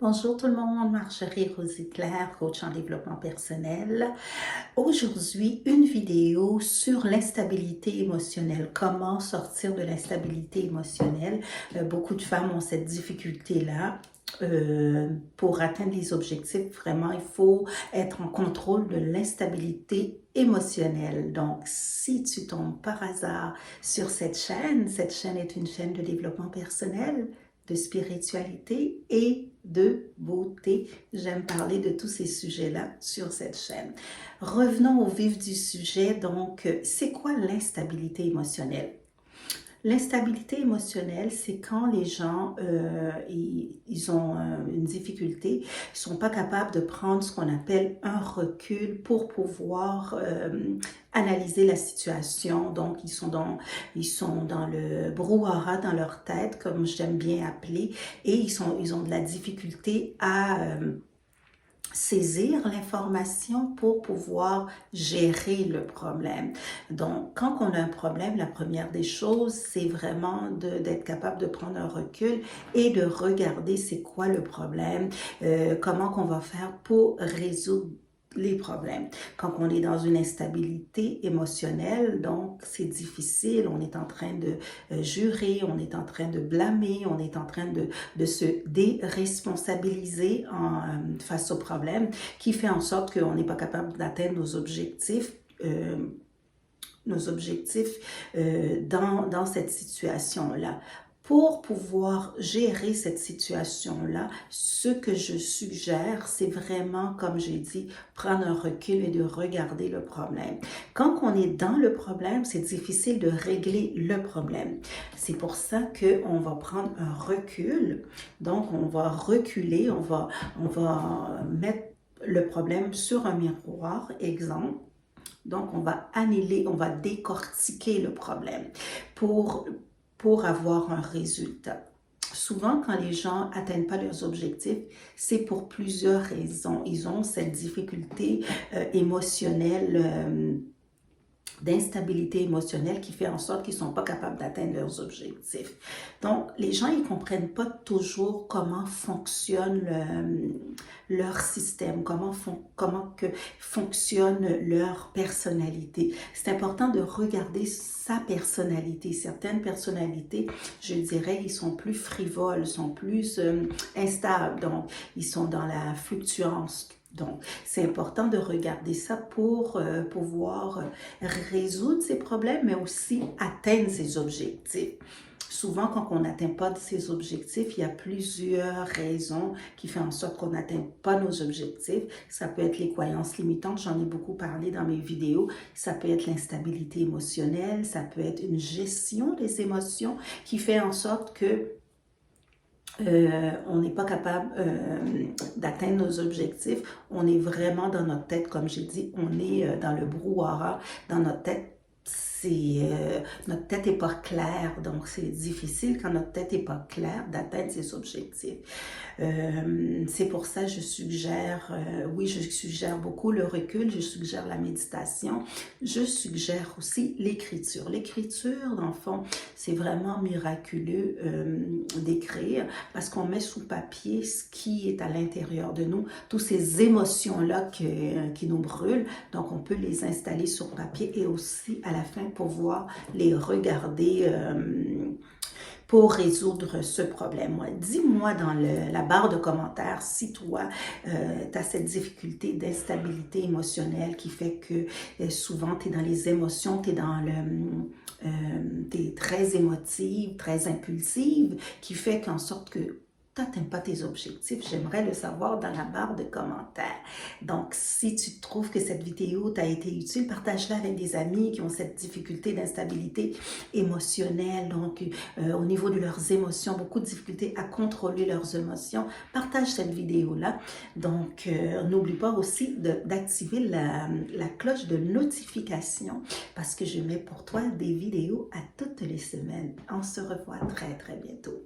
Bonjour tout le monde, Marjorie Rosy-Claire, coach en développement personnel. Aujourd'hui, une vidéo sur l'instabilité émotionnelle. Comment sortir de l'instabilité émotionnelle? Beaucoup de femmes ont cette difficulté-là. Pour atteindre les objectifs, vraiment, il faut être en contrôle de l'instabilité émotionnelle. Donc, si tu tombes par hasard sur cette chaîne est une chaîne de développement personnel, de spiritualité et de beauté. J'aime parler de tous ces sujets-là sur cette chaîne. Revenons au vif du sujet. Donc, c'est quoi l'instabilité émotionnelle? L'instabilité émotionnelle, c'est quand les gens ils ont une difficulté, ils sont pas capables de prendre ce qu'on appelle un recul pour pouvoir analyser la situation. Donc, ils sont dans le brouhaha dans leur tête, comme j'aime bien appeler, et ils ont de la difficulté à saisir l'information pour pouvoir gérer le problème. Donc, quand on a un problème, la première des choses, c'est vraiment d'être capable de prendre un recul et de regarder c'est quoi le problème, comment qu'on va faire pour résoudre les problèmes. Quand on est dans une instabilité émotionnelle, donc c'est difficile, on est en train de jurer, on est en train de blâmer, on est en train de se déresponsabiliser face au problème, qui fait en sorte qu'on n'est pas capable d'atteindre nos objectifs. Dans cette situation-là. Pour pouvoir gérer cette situation-là, ce que je suggère, c'est vraiment, comme j'ai dit, prendre un recul et de regarder le problème. Quand on est dans le problème, c'est difficile de régler le problème. C'est pour ça qu'on va prendre un recul. Donc, on va reculer, on va mettre le problème sur un miroir, exemple. Donc, on va annuler, on va décortiquer le problème pour avoir un résultat. Souvent, quand les gens n'atteignent pas leurs objectifs, c'est pour plusieurs raisons. Ils ont cette difficulté émotionnelle, d'instabilité émotionnelle qui fait en sorte qu'ils ne sont pas capables d'atteindre leurs objectifs. Donc, les gens, ils ne comprennent pas toujours comment fonctionne leur système, comment fonctionne leur personnalité. C'est important de regarder sa personnalité. Certaines personnalités, je dirais, ils sont plus frivoles, sont plus instables, donc ils sont dans la fluctuance. Donc, c'est important de regarder ça pour pouvoir résoudre ces problèmes, mais aussi atteindre ses objectifs. Souvent, quand on n'atteint pas ses objectifs, il y a plusieurs raisons qui font en sorte qu'on n'atteint pas nos objectifs. Ça peut être les croyances limitantes, j'en ai beaucoup parlé dans mes vidéos. Ça peut être l'instabilité émotionnelle, ça peut être une gestion des émotions qui fait en sorte que on n'est pas capable d'atteindre nos objectifs. On est vraiment dans notre tête, comme j'ai dit, on est dans le brouhaha, dans notre tête. Notre tête n'est pas claire, donc c'est difficile quand notre tête n'est pas claire d'atteindre ses objectifs. C'est pour ça que je suggère, oui, je suggère beaucoup le recul, je suggère la méditation, je suggère aussi l'écriture. L'écriture, dans le fond, c'est vraiment miraculeux d'écrire parce qu'on met sous papier ce qui est à l'intérieur de nous, toutes ces émotions-là qui nous brûlent. Donc, on peut les installer sur papier et aussi, à la fin, pouvoir les regarder pour résoudre ce problème. Dis-moi dans la barre de commentaires si toi, tu as cette difficulté d'instabilité émotionnelle qui fait que souvent tu es dans les émotions, tu es dans t'es très émotive, très impulsive, qui fait qu'en sorte que tu n'atteins pas tes objectifs. J'aimerais le savoir dans la barre de commentaires. Donc, si tu trouves que cette vidéo t'a été utile, partage-la avec des amis qui ont cette difficulté d'instabilité émotionnelle, donc au niveau de leurs émotions, beaucoup de difficultés à contrôler leurs émotions. Partage cette vidéo-là. Donc, n'oublie pas aussi d'activer la cloche de notification parce que je mets pour toi des vidéos à toutes les semaines. On se revoit très, très bientôt.